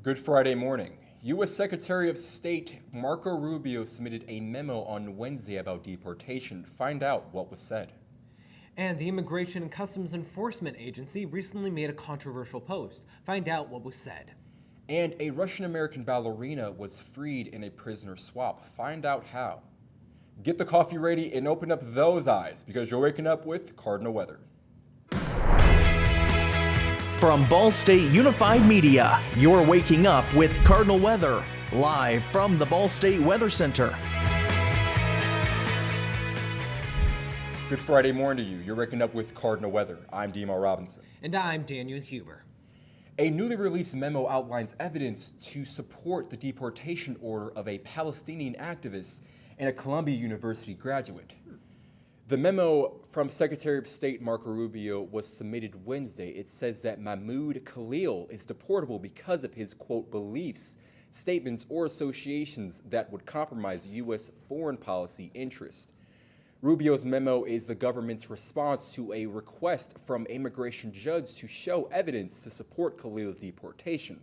Good Friday morning. U.S. Secretary of State Marco Rubio submitted a memo on Wednesday about deportation. Find out what was said. And the Immigration and Customs Enforcement Agency recently made a controversial post. Find out what was said. And a Russian-American ballerina was freed in a prisoner swap. Find out how. Get the coffee ready and open up those eyes because you're waking up with Cardinal weather. From Ball State Unified Media, you're waking up with Cardinal weather, live from the Ball State Weather Center. Good Friday morning to you. You're waking up with Cardinal weather. I'm D.M.R. Robinson. And I'm Daniel Huber. A newly released memo outlines evidence to support the deportation order of a Palestinian activist and a Columbia University graduate. The memo from Secretary of State Marco Rubio was submitted Wednesday. It says that Mahmoud Khalil is deportable because of his, quote, beliefs, statements, or associations that would compromise U.S. foreign policy interest. Rubio's memo is the government's response to a request from immigration judge to show evidence to support Khalil's deportation.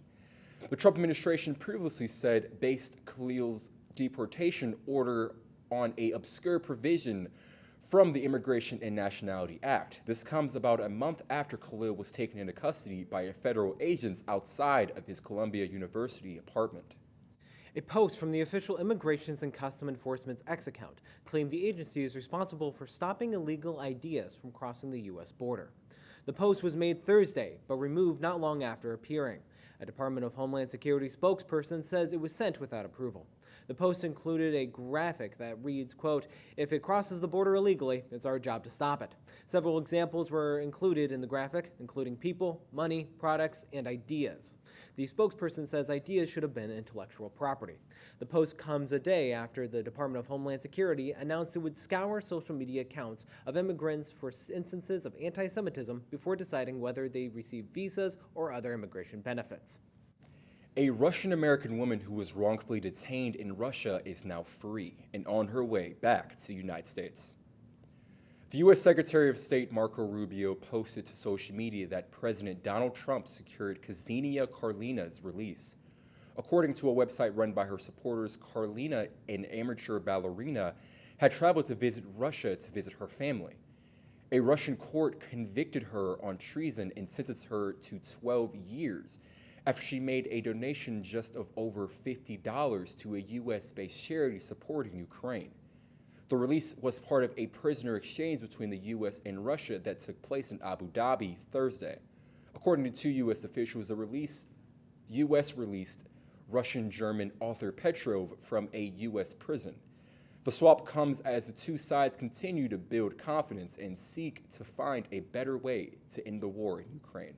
The Trump administration previously said based Khalil's deportation order on an obscure provision from the Immigration and Nationality Act. This comes about a month after Khalil was taken into custody by federal agents outside of his Columbia University apartment. A post from the official Immigrations and Customs Enforcement's X account claimed the agency is responsible for stopping illegal ideas from crossing the U.S. border. The post was made Thursday, but removed not long after appearing. A Department of Homeland Security spokesperson says it was sent without approval. The post included a graphic that reads, quote, "If it crosses the border illegally, it's our job to stop it." Several examples were included in the graphic, including people, money, products, and ideas. The spokesperson says ideas should have been intellectual property. The post comes a day after the Department of Homeland Security announced it would scour social media accounts of immigrants for instances of anti-Semitism before deciding whether they receive visas or other immigration benefits. A Russian-American woman who was wrongfully detained in Russia is now free and on her way back to the United States. The U.S. Secretary of State Marco Rubio posted to social media that President Donald Trump secured Ksenia Karlina's release. According to a website run by her supporters, Karlina, an amateur ballerina, had traveled to visit Russia to visit her family. A Russian court convicted her on treason and sentenced her to 12 years. After she made a donation just of over $50 to a U.S.-based charity supporting Ukraine. The release was part of a prisoner exchange between the U.S. and Russia that took place in Abu Dhabi Thursday. According to two U.S. officials, the U.S. released Russian-German author Petrov from a U.S. prison. The swap comes as the two sides continue to build confidence and seek to find a better way to end the war in Ukraine.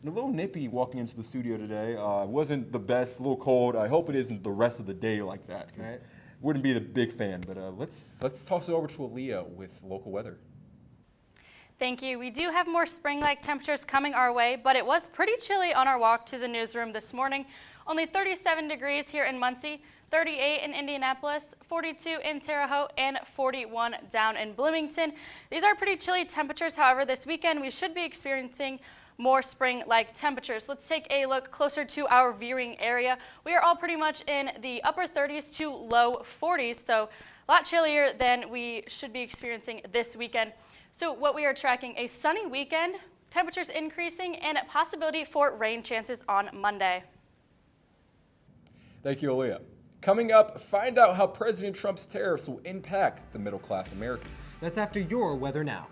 And a little nippy walking into the studio today. Wasn't the best, a little cold. I hope it isn't the rest of the day like that, because wouldn't be the big fan. But let's toss it over to Aaliyah with local weather. Thank you. We do have more spring-like temperatures coming our way, but it was pretty chilly on our walk to the newsroom this morning. Only 37 degrees here in Muncie, 38 in Indianapolis, 42 in Terre Haute, and 41 down in Bloomington. These are pretty chilly temperatures. However, this weekend we should be experiencing more spring-like temperatures. Let's take a look closer to our viewing area. We are all pretty much in the upper 30s to low 40s, so a lot chillier than we should be experiencing this weekend. So what we are tracking, a sunny weekend, temperatures increasing, and a possibility for rain chances on Monday. Thank you, Aaliyah. Coming up, find out how President Trump's tariffs will impact the middle-class Americans. That's after your weather now.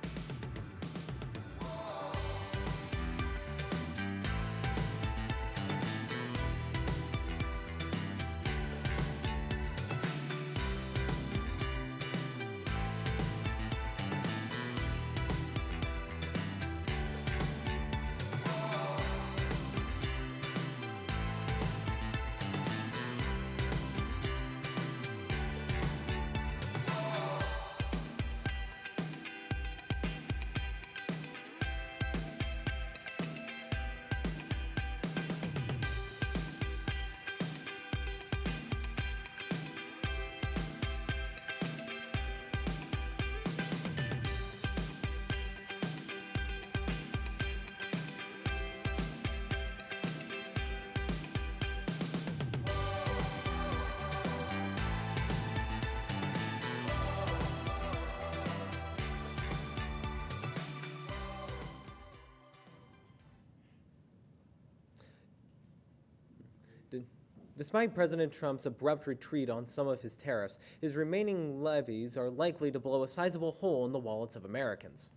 Despite President Trump's abrupt retreat on some of his tariffs, his remaining levies are likely to blow a sizable hole in the wallets of Americans.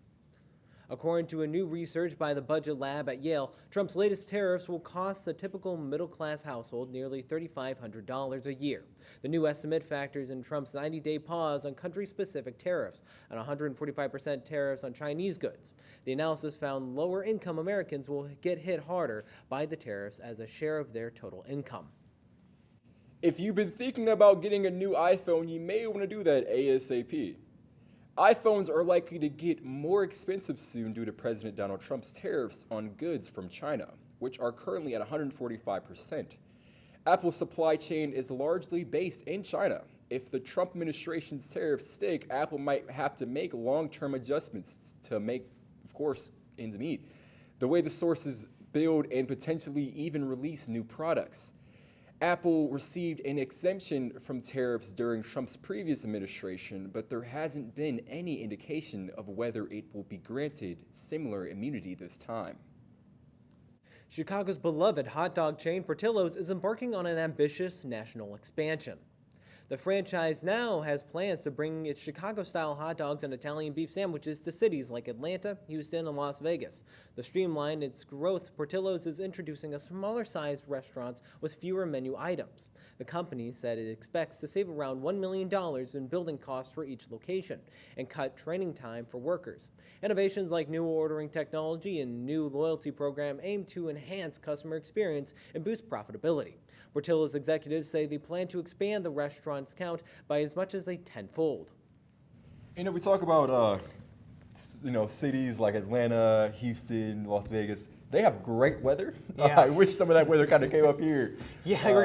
According to a new research by the Budget Lab at Yale, Trump's latest tariffs will cost a typical middle-class household nearly $3,500 a year. The new estimate factors in Trump's 90-day pause on country-specific tariffs and 145% tariffs on Chinese goods. The analysis found lower-income Americans will get hit harder by the tariffs as a share of their total income. If you've been thinking about getting a new iPhone, you may want to do that ASAP. iPhones are likely to get more expensive soon due to President Donald Trump's tariffs on goods from China, which are currently at 145%. Apple's supply chain is largely based in China. If the Trump administration's tariffs stick, Apple might have to make long-term adjustments to make, of course, ends meet, the way the sources build and potentially even release new products. Apple received an exemption from tariffs during Trump's previous administration, but there hasn't been any indication of whether it will be granted similar immunity this time. Chicago's beloved hot dog chain Portillo's is embarking on an ambitious national expansion. The franchise now has plans to bring its Chicago-style hot dogs and Italian beef sandwiches to cities like Atlanta, Houston, and Las Vegas. To streamline its growth, Portillo's is introducing a smaller-sized restaurants with fewer menu items. The company said it expects to save around $1 million in building costs for each location and cut training time for workers. Innovations like new ordering technology and new loyalty program aim to enhance customer experience and boost profitability. Portillo's executives say they plan to expand the restaurant's count by as much as a tenfold. You know, we talk about, cities like Atlanta, Houston, Las Vegas. They have great weather. Yeah. I wish some of that weather kind of came up here. Yeah, we're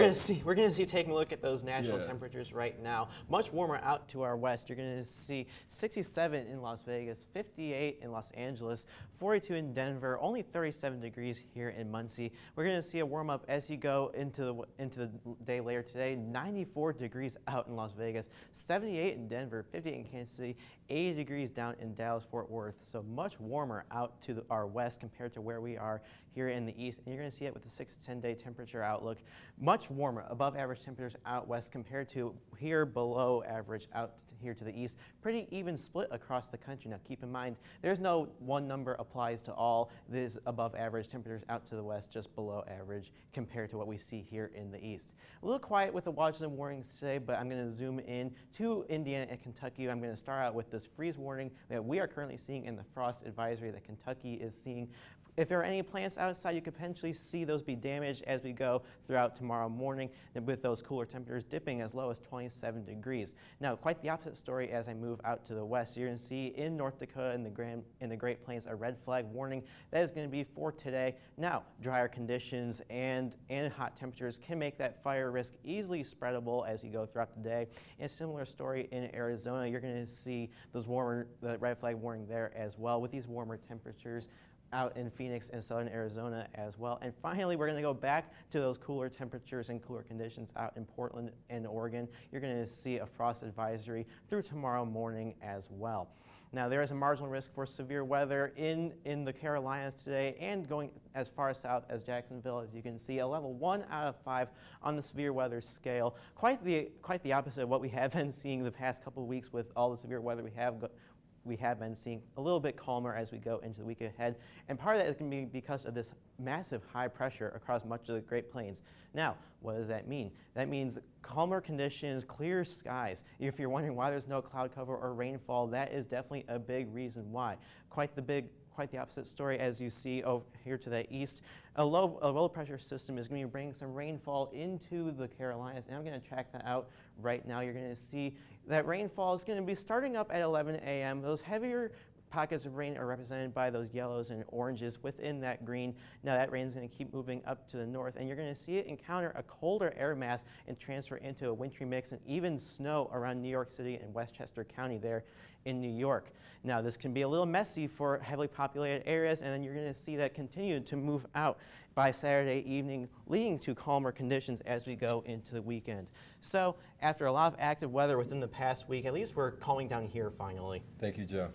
gonna see taking a look at those national temperatures right now. Much warmer out to our west. You're gonna see 67 in Las Vegas, 58 in Los Angeles, 42 in Denver, only 37 degrees here in Muncie. We're gonna see a warm up as you go into the day later today. 94 degrees out in Las Vegas, 78 in Denver, 58 in Kansas City, 80 degrees down in Dallas-Fort Worth. So much warmer out to our west compared to where we are here in the east, and you're going to see it with the 6 to 10 day temperature outlook. Much warmer, above average temperatures out west compared to here below average out here to the east. Pretty even split across the country. Now keep in mind, there's no one number applies to all. This above average temperatures out to the west, just below average compared to what we see here in the east. A little quiet with the watches and warnings today, but I'm going to zoom in to Indiana and Kentucky. I'm going to start out with this freeze warning that we are currently seeing and the frost advisory that Kentucky is seeing. If there are any plants outside, you could potentially see those be damaged as we go throughout tomorrow morning, with those cooler temperatures dipping as low as 27 degrees. Now, quite the opposite story as I move out to the west. You're going to see in North Dakota and the Great Plains a red flag warning. That is going to be for today. Now, drier conditions and hot temperatures can make that fire risk easily spreadable as you go throughout the day. And a similar story in Arizona. You're going to see the red flag warning there as well with these warmer temperatures out in Phoenix and southern Arizona as well. And finally, we're going to go back to those cooler temperatures and cooler conditions out in Portland and Oregon. You're going to see a frost advisory through tomorrow morning as well. Now, there is a marginal risk for severe weather in the Carolinas today and going as far south as Jacksonville. As you can see, a level 1 out of 5 on the severe weather scale. Quite the opposite of what we have been seeing the past couple of weeks with all the severe weather we have been seeing. A little bit calmer as we go into the week ahead. And part of that is going to be because of this massive high pressure across much of the Great Plains. Now, what does that mean? That means calmer conditions, clear skies. If you're wondering why there's no cloud cover or rainfall, that is definitely a big reason why. Quite the opposite story as you see over here to the east. A low pressure system is going to be bringing some rainfall into the Carolinas, and I'm going to track that out right now. You're going to see that rainfall is going to be starting up at 11 a.m. Those heavier pockets of rain are represented by those yellows and oranges within that green. Now that rain is going to keep moving up to the north, and you're going to see it encounter a colder air mass and transfer into a wintry mix and even snow around New York City and Westchester County there in New York. Now this can be a little messy for heavily populated areas, and then you're going to see that continue to move out by Saturday evening, leading to calmer conditions as we go into the weekend. So after a lot of active weather within the past week, at least we're calming down here finally. Thank you, Joe.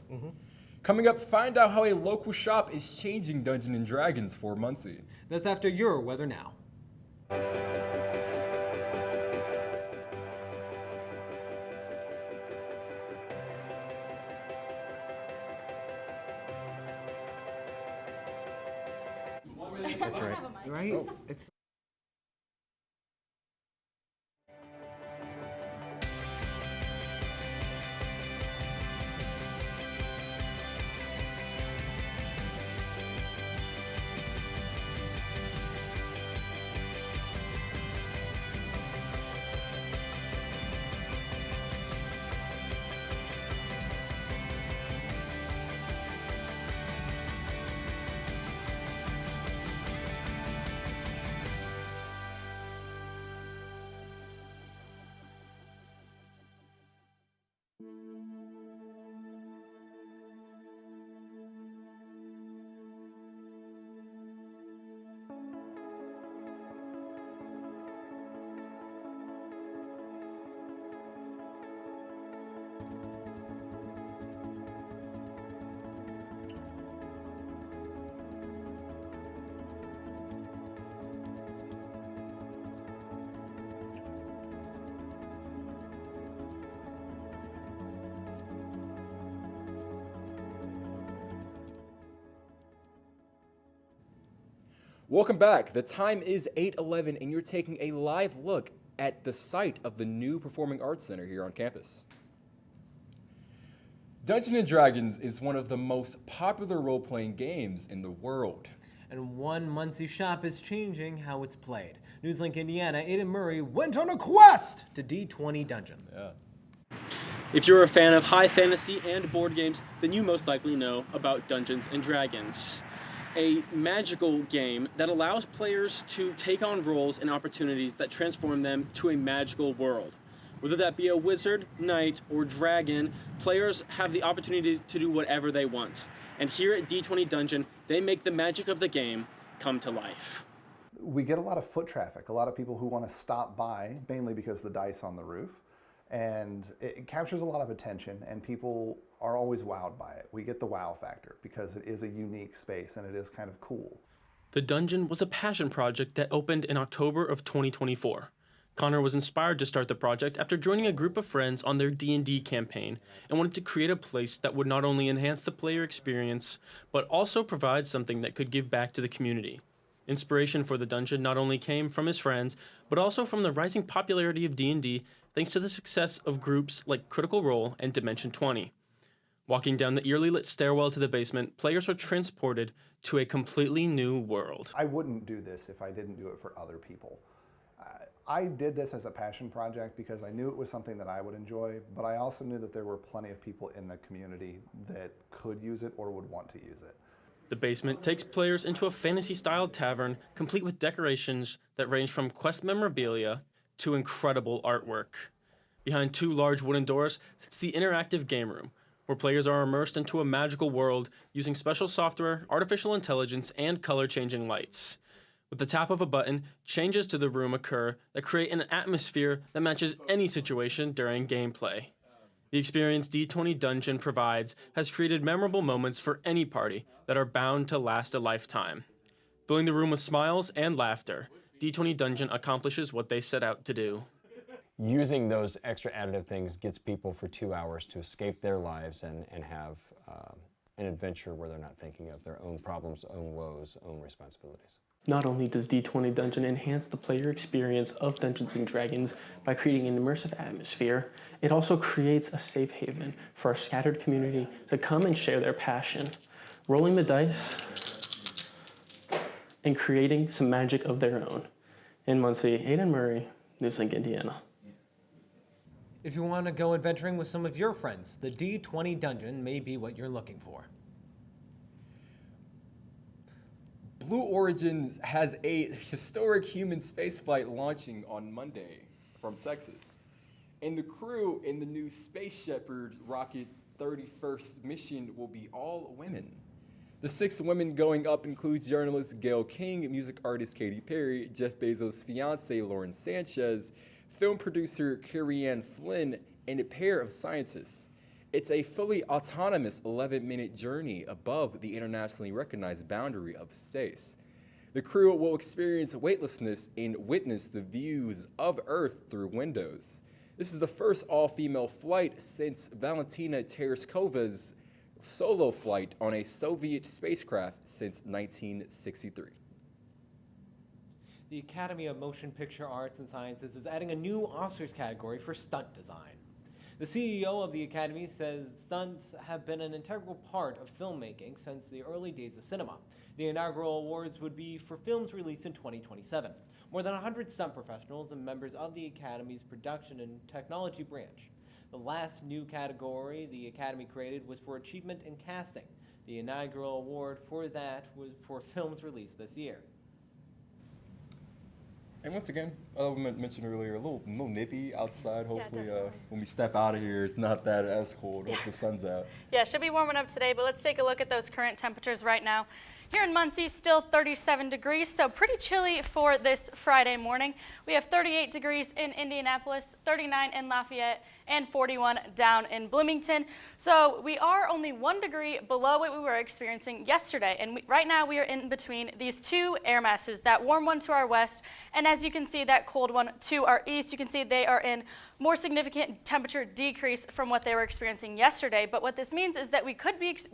Coming up, find out how a local shop is changing Dungeons & Dragons for Muncie. That's after your Weather Now. That's right. Right? It's Welcome back. The time is 8:11, and you're taking a live look at the site of the new Performing Arts Center here on campus. Dungeons & Dragons is one of the most popular role-playing games in the world. and one Muncie shop is changing how it's played. Newslink Indiana, Aiden Murray went on a quest to D20 Dungeon. Yeah. If you're a fan of high fantasy and board games, then you most likely know about Dungeons & Dragons, a magical game that allows players to take on roles and opportunities that transform them to a magical world. Whether that be a wizard, knight, or dragon, players have the opportunity to do whatever they want. And here at D20 Dungeon, they make the magic of the game come to life. We get a lot of foot traffic, a lot of people who want to stop by, mainly because of the dice on the roof. And it captures a lot of attention, and people are always wowed by it. We get the wow factor because it is a unique space and it is kind of cool. The dungeon was a passion project that opened in October of 2024. Connor was inspired to start the project after joining a group of friends on their D&D campaign and wanted to create a place that would not only enhance the player experience, but also provide something that could give back to the community. Inspiration for the dungeon not only came from his friends, but also from the rising popularity of D&D thanks to the success of groups like Critical Role and Dimension 20. Walking down the eerily lit stairwell to the basement, players are transported to a completely new world. I wouldn't do this if I didn't do it for other people. I did this as a passion project because I knew it was something that I would enjoy, but I also knew that there were plenty of people in the community that could use it or would want to use it. The basement takes players into a fantasy-styled tavern, complete with decorations that range from quest memorabilia to incredible artwork. Behind two large wooden doors sits the interactive game room, where players are immersed into a magical world using special software, artificial intelligence, and color-changing lights. With the tap of a button, changes to the room occur that create an atmosphere that matches any situation during gameplay. The experience D20 Dungeon provides has created memorable moments for any party that are bound to last a lifetime. Filling the room with smiles and laughter, D20 Dungeon accomplishes what they set out to do. Using those extra additive things gets people for 2 hours to escape their lives and have an adventure where they're not thinking of their own problems, own woes, own responsibilities. Not only does D20 Dungeon enhance the player experience of Dungeons & Dragons by creating an immersive atmosphere, it also creates a safe haven for our scattered community to come and share their passion, rolling the dice and creating some magic of their own. In Muncie, Aiden Murray, Newslink, Indiana. If you want to go adventuring with some of your friends, the D20 Dungeon may be what you're looking for. Blue Origin has a historic human spaceflight launching on Monday from Texas. And the crew in the new Space Shepherd rocket 31st mission will be all women. The 6 women going up includes journalist Gayle King, music artist Katy Perry, Jeff Bezos' fiancée Lauren Sanchez, film producer Carrie-Anne Flynn, and a pair of scientists. It's a fully autonomous 11-minute journey above the internationally recognized boundary of space. The crew will experience weightlessness and witness the views of Earth through windows. This is the first all-female flight since Valentina Tereshkova's solo flight on a Soviet spacecraft since 1963. The Academy of Motion Picture Arts and Sciences is adding a new Oscars category for stunt design. The CEO of the Academy says stunts have been an integral part of filmmaking since the early days of cinema. The inaugural awards would be for films released in 2027. More than 100 stunt professionals and members of the Academy's production and technology branch. The last new category the Academy created was for achievement in casting. The inaugural award for that was for films released this year. And once again, we mentioned earlier, a little nippy outside. Hopefully, definitely. when we step out of here, it's not that as cold. Hope the sun's out. Yeah, it should be warming up today, but let's take a look at those current temperatures right now. Here in Muncie, still 37 degrees, so pretty chilly for this Friday morning. We have 38 degrees in Indianapolis, 39 in Lafayette, and 41 down in Bloomington. So we are only 1 degree below what we were experiencing yesterday. And right now we are in between these two air masses, that warm one to our west, and as you can see, that cold one to our east. You can see they are in more significant temperature decrease from what they were experiencing yesterday. But what this means is that we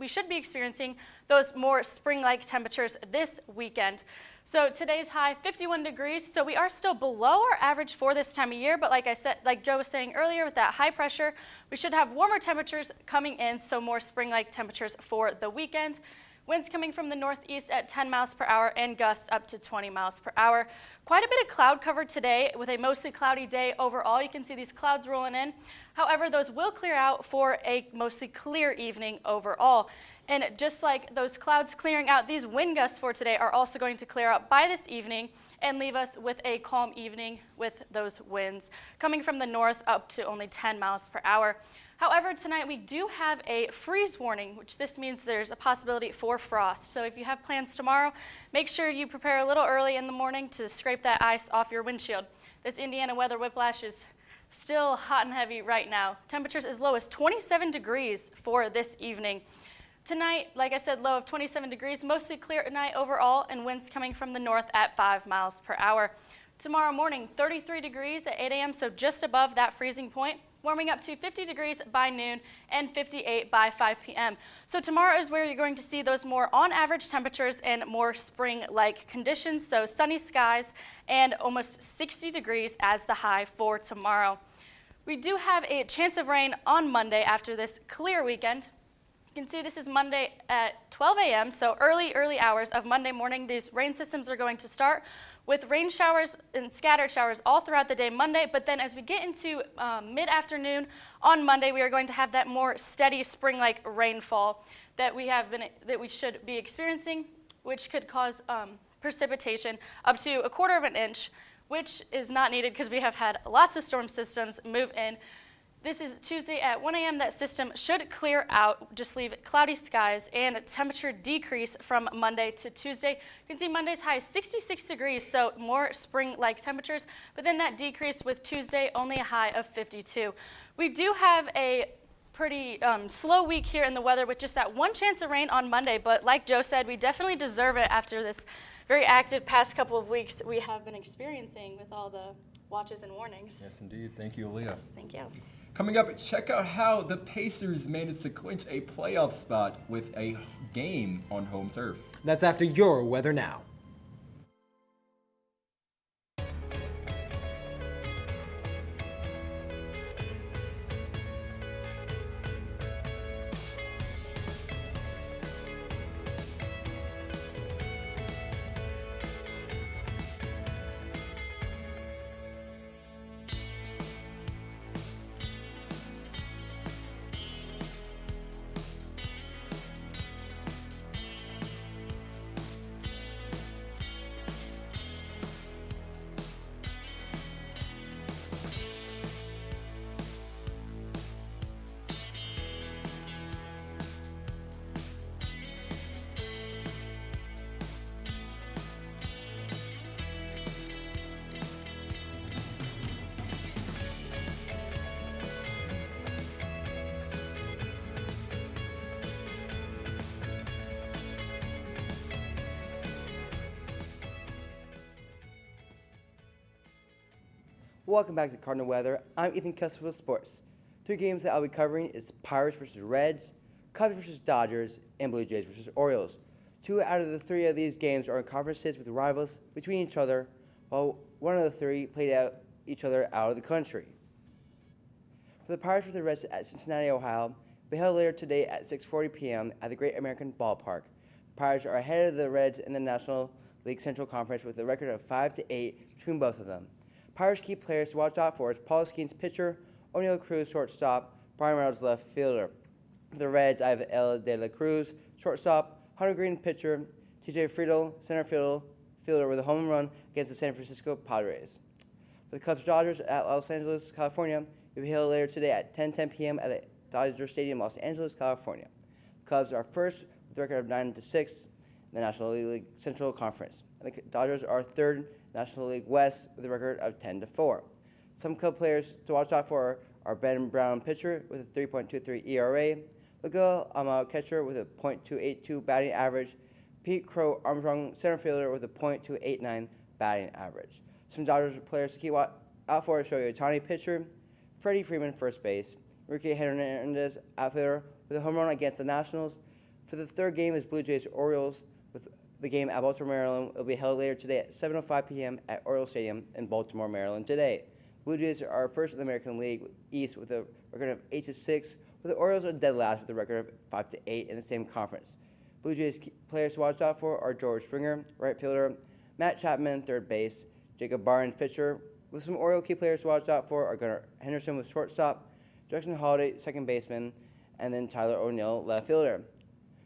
should be experiencing those more spring-like temperatures this weekend. So today's high, 51 degrees, so we are still below our average for this time of year, but like Joe was saying earlier, with that high pressure, we should have warmer temperatures coming in, so more spring-like temperatures for the weekend. Winds coming from the northeast at 10 miles per hour and gusts up to 20 miles per hour. Quite a bit of cloud cover today with a mostly cloudy day overall. You can see these clouds rolling in. However, those will clear out for a mostly clear evening overall. And just like those clouds clearing out, these wind gusts for today are also going to clear out by this evening and leave us with a calm evening with those winds coming from the north up to only 10 miles per hour. However, tonight we do have a freeze warning, which this means there's a possibility for frost. So if you have plans tomorrow, make sure you prepare a little early in the morning to scrape that ice off your windshield. This Indiana weather whiplash is still hot and heavy right now. Temperatures as low as 27 degrees for this evening. Tonight, like I said, low of 27 degrees, mostly clear at night overall, and winds coming from the north at 5 miles per hour. Tomorrow morning, 33 degrees at 8 a.m., so just above that freezing point, warming up to 50 degrees by noon and 58 by 5 p.m. So tomorrow is where you're going to see those more on-average temperatures and more spring-like conditions, so sunny skies and almost 60 degrees as the high for tomorrow. We do have a chance of rain on Monday after this clear weekend. You can see this is Monday at 12 a.m., so early hours of Monday morning. These rain systems are going to start with rain showers and scattered showers all throughout the day Monday, but then as we get into mid-afternoon on Monday, we are going to have that more steady spring-like rainfall that we should be experiencing, which could cause precipitation up to 1/4 of an inch, which is not needed because we have had lots of storm systems move in. This is Tuesday at 1 a.m. That system should clear out, just leave cloudy skies and a temperature decrease from Monday to Tuesday. You can see Monday's high is 66 degrees, so more spring-like temperatures, but then that decreased with Tuesday, only a high of 52. We do have a pretty slow week here in the weather with just that one chance of rain on Monday, but like Joe said, we definitely deserve it after this very active past couple of weeks we have been experiencing with all the watches and warnings. Yes, indeed. Thank you, Aaliyah. Yes, thank you. Coming up, check out how the Pacers managed to clinch a playoff spot with a game on home turf. That's after your weather now. Welcome back to Cardinal Weather. I'm Ethan Kessler with Sports. 3 games that I'll be covering is Pirates versus Reds, Cubs versus Dodgers, and Blue Jays versus Orioles. 2 out of the 3 of these games are in conferences with rivals between each other, while one of the three played out each other out of the country. For the Pirates with the Reds at Cincinnati, Ohio, will be held later today at 6:40 p.m. at the Great American Ballpark. The Pirates are ahead of the Reds in the National League Central Conference with a record of 5-8 between both of them. Pirates key players to watch out for is Paul Skeens pitcher, O'Neill Cruz shortstop, Brian Reynolds left fielder. For the Reds, I have El De La Cruz shortstop, Hunter Green pitcher, TJ Friedel center fielder with a home run against the San Francisco Padres. For the Cubs Dodgers at Los Angeles, California, will be held later today at 10:10 p.m. at the Dodger Stadium, Los Angeles, California. The Cubs are first with a record of 9-6 in the National League Central Conference. And the Dodgers are third in the National League West with a record of 10-4. Some Cub players to watch out for are Ben Brown pitcher with a 3.23 ERA, Miguel Amau catcher with a .282 batting average, Pete Crow Armstrong center fielder with a .289 batting average. Some Dodgers players to keep out for are Shohei Ohtani pitcher, Freddie Freeman first base, Enrique Hernandez outfielder with a home run against the Nationals. For the third game is Blue Jays Orioles with the game at Baltimore, Maryland. It will be held later today at 7:05 p.m. at Orioles Stadium in Baltimore, Maryland today. Blue Jays are first in the American League East with a record of 8-6, with the Orioles are dead last with a record of 5-8 in the same conference. Blue Jays players to watch out for are George Springer, right fielder, Matt Chapman, third base, Jacob Barnes, pitcher. With some Oriole key players to watch out for are Gunnar Henderson with shortstop, Jackson Holliday, second baseman, and then Tyler O'Neill, left fielder.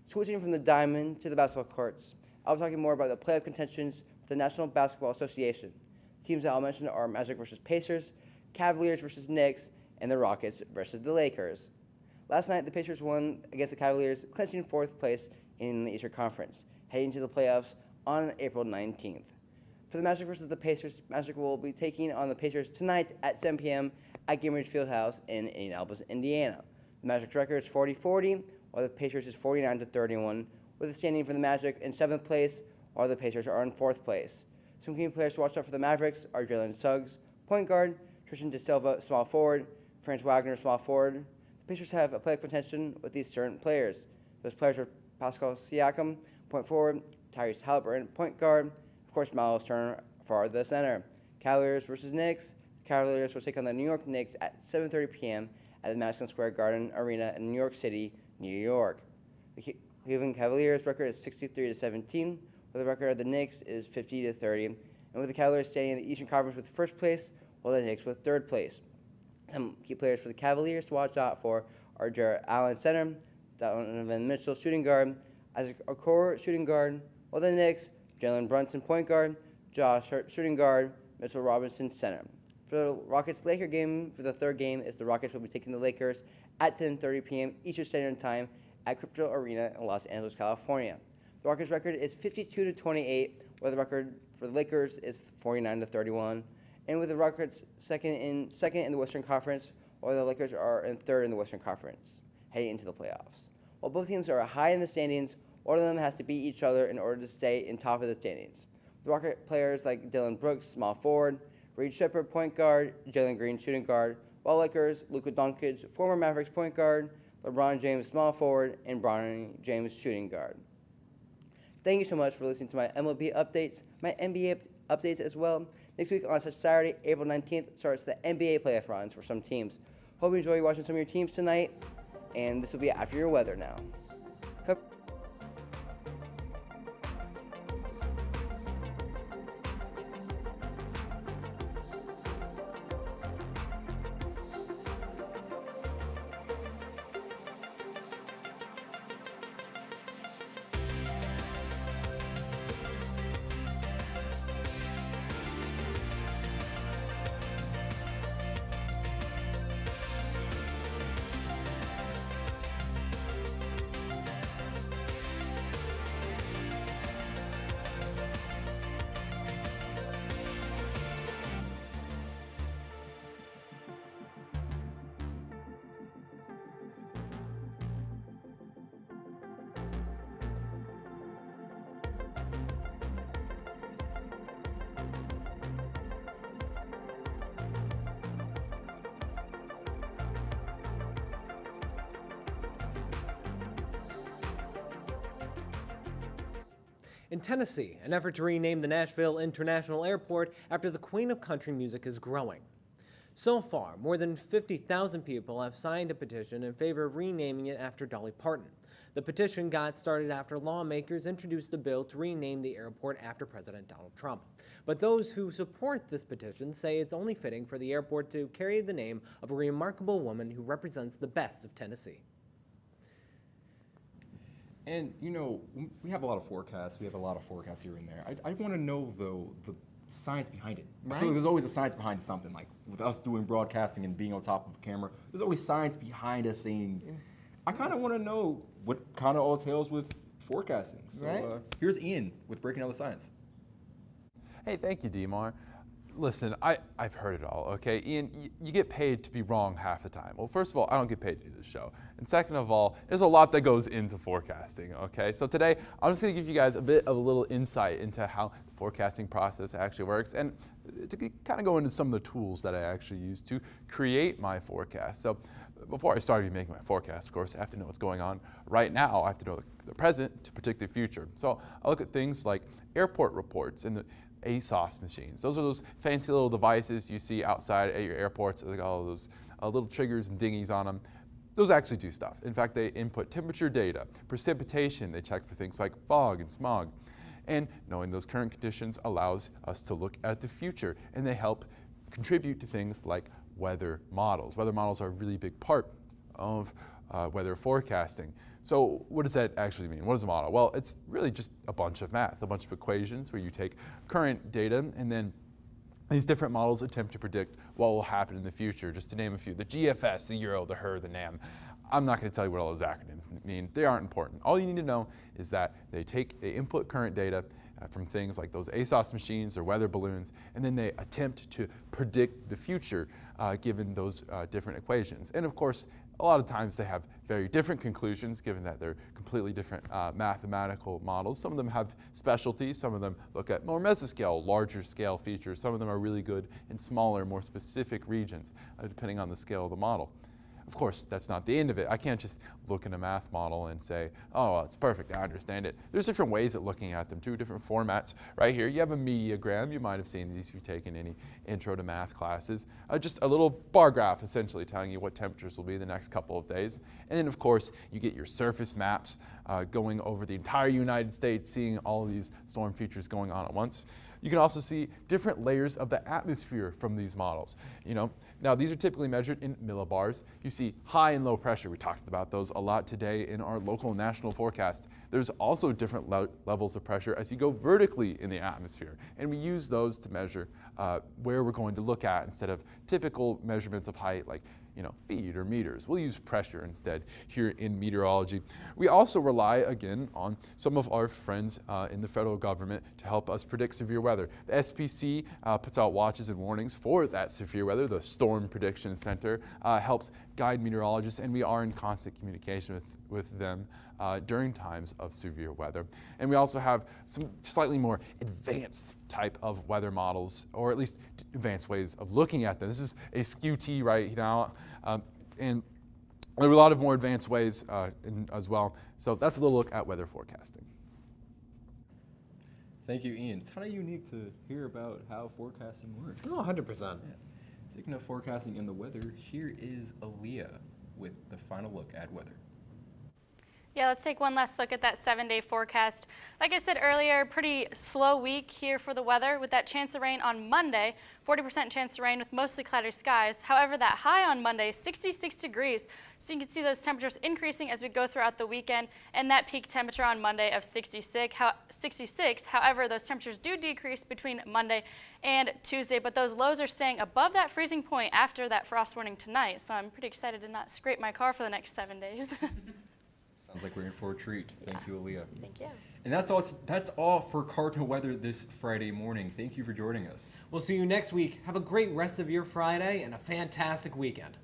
Switching from the diamond to the basketball courts, I'll be talking more about the playoff contentions for the National Basketball Association. The teams that I'll mention are Magic versus Pacers, Cavaliers versus Knicks, and the Rockets versus the Lakers. Last night, the Pacers won against the Cavaliers, clinching fourth place in the Eastern Conference, heading to the playoffs on April 19th. For the Magic versus the Pacers, Magic will be taking on the Pacers tonight at 7 p.m. at Gainbridge Fieldhouse in Indianapolis, Indiana. The Magic's record is 40-40, while the Pacers is 49-31, with the standing for the Magic in 7th place, while the Pacers are in 4th place. Some key players to watch out for the Mavericks are Jalen Suggs, point guard, Tristan De Silva, small forward, Franz Wagner, small forward. The Pacers have a playoff contention with these certain players. Those players are Pascal Siakam, point forward, Tyrese Halliburton, point guard, of course, Miles Turner for the center. Cavaliers versus Knicks. The Cavaliers will take on the New York Knicks at 7:30 p.m. at the Madison Square Garden Arena in New York City, New York. The Cleveland Cavaliers' record is 63-17, while the record of the Knicks is 50-30, and with the Cavaliers standing in the Eastern Conference with first place, while the Knicks with third place. Some key players for the Cavaliers to watch out for are Jarrett Allen, center, Donovan Mitchell, shooting guard, Isaac Okoro, shooting guard, while the Knicks, Jalen Brunson, point guard, Josh Hurt, shooting guard, Mitchell Robinson, center. For the Rockets-Laker game, for the third game, is the Rockets will be taking the Lakers at 10:30 p.m. Eastern Standard Time at Crypto Arena in Los Angeles, California. The Rockets' record is 52-28, while the record for the Lakers is 49-31, and with the Rockets second in the Western Conference, while the Lakers are in third in the Western Conference, heading into the playoffs. While both teams are high in the standings, one of them has to beat each other in order to stay in top of the standings. The Rocket players like Dylan Brooks, small forward, Reed Shepherd, point guard, Jalen Green, shooting guard, while Lakers, Luka Doncic, former Mavericks point guard, LeBron James, small forward, and Bronny James, shooting guard. Thank you so much for listening to my MLB updates, my NBA updates as well. Next week on Saturday, April 19th, starts the NBA playoff runs for some teams. Hope you enjoy watching some of your teams tonight, and this will be after your weather now. In Tennessee, an effort to rename the Nashville International Airport after the Queen of Country Music is growing. So far, more than 50,000 people have signed a petition in favor of renaming it after Dolly Parton. The petition got started after lawmakers introduced a bill to rename the airport after President Donald Trump. But those who support this petition say it's only fitting for the airport to carry the name of a remarkable woman who represents the best of Tennessee. And, you know, we have a lot of forecasts. We have a lot of forecasts here and there. I want to know, though, the science behind it. Right? I feel like there's always a science behind something. Like with us doing broadcasting and being on top of a camera, there's always science behind the things. I kind of want to know what kind of all entails with forecasting. So here's Ian with Breaking Down the Science. Hey, thank you, Demar. Listen, I've heard it all, okay? Ian, you get paid to be wrong half the time. Well, first of all, I don't get paid to do this show. And second of all, there's a lot that goes into forecasting, okay? So today, I'm just gonna give you guys a bit of a little insight into how the forecasting process actually works and to kind of go into some of the tools that I actually use to create my forecast. So before I start even making my forecast, of course, I have to know what's going on right now. I have to know the present to predict the future. So I look at things like airport reports and the ASOS machines. Those are those fancy little devices you see outside at your airports, like all those little triggers and dinghies on them. Those actually do stuff. In fact, they input temperature data, precipitation, they check for things like fog and smog. And knowing those current conditions allows us to look at the future, and they help contribute to things like weather models. Weather models are a really big part of weather forecasting. So what does that actually mean? What is a model? Well, it's really just a bunch of math, a bunch of equations where you take current data and then these different models attempt to predict what will happen in the future. Just to name a few, the GFS, the Euro, the HER, the NAM. I'm not going to tell you what all those acronyms mean. They aren't important. All you need to know is that they input current data from things like those ASOS machines or weather balloons, and then they attempt to predict the future given those different equations. And of course, a lot of times they have very different conclusions given that they're completely different mathematical models. Some of them have specialties. Some of them look at more mesoscale, larger scale features. Some of them are really good in smaller, more specific regions, depending on the scale of the model. Of course, that's not the end of it. I can't just look in a math model and say, oh, well, it's perfect, I understand it. There's different ways of looking at them, two different formats. Right here, you have a mediogram. You might have seen these if you've taken any intro to math classes. Just a little bar graph, essentially, telling you what temperatures will be the next couple of days. And then, of course, you get your surface maps going over the entire United States, seeing all of these storm features going on at once. You can also see different layers of the atmosphere from these models. You know, now these are typically measured in millibars. You see high and low pressure. We talked about those a lot today in our local and national forecast. There's also different levels of pressure as you go vertically in the atmosphere. And we use those to measure where we're going to look at instead of typical measurements of height like feet or meters. We'll use pressure instead here in meteorology. We also rely, again, on some of our friends in the federal government to help us predict severe weather. The SPC puts out watches and warnings for that severe weather. The Storm Prediction Center helps guide meteorologists, and we are in constant communication with them during times of severe weather. And we also have some slightly more advanced type of weather models, or at least advanced ways of looking at them. This is a SKU-T right now, and there are a lot of more advanced ways as well. So that's a little look at weather forecasting. Thank you, Ian. It's kind of unique to hear about how forecasting works. Oh, 100%. Yeah. Speaking of forecasting and the weather, here is Aaliyah with the final look at weather. Yeah, let's take one last look at that 7-day forecast. Like I said earlier, pretty slow week here for the weather with that chance of rain on Monday, 40% chance of rain with mostly cloudy skies. However, that high on Monday, 66 degrees. So you can see those temperatures increasing as we go throughout the weekend, and that peak temperature on Monday of 66. However, those temperatures do decrease between Monday and Tuesday, but those lows are staying above that freezing point after that frost warning tonight. So I'm pretty excited to not scrape my car for the next 7 days. Sounds like we're in for a treat. Thank you, Aaliyah. Thank you. And that's all for Cardinal Weather this Friday morning. Thank you for joining us. We'll see you next week. Have a great rest of your Friday and a fantastic weekend.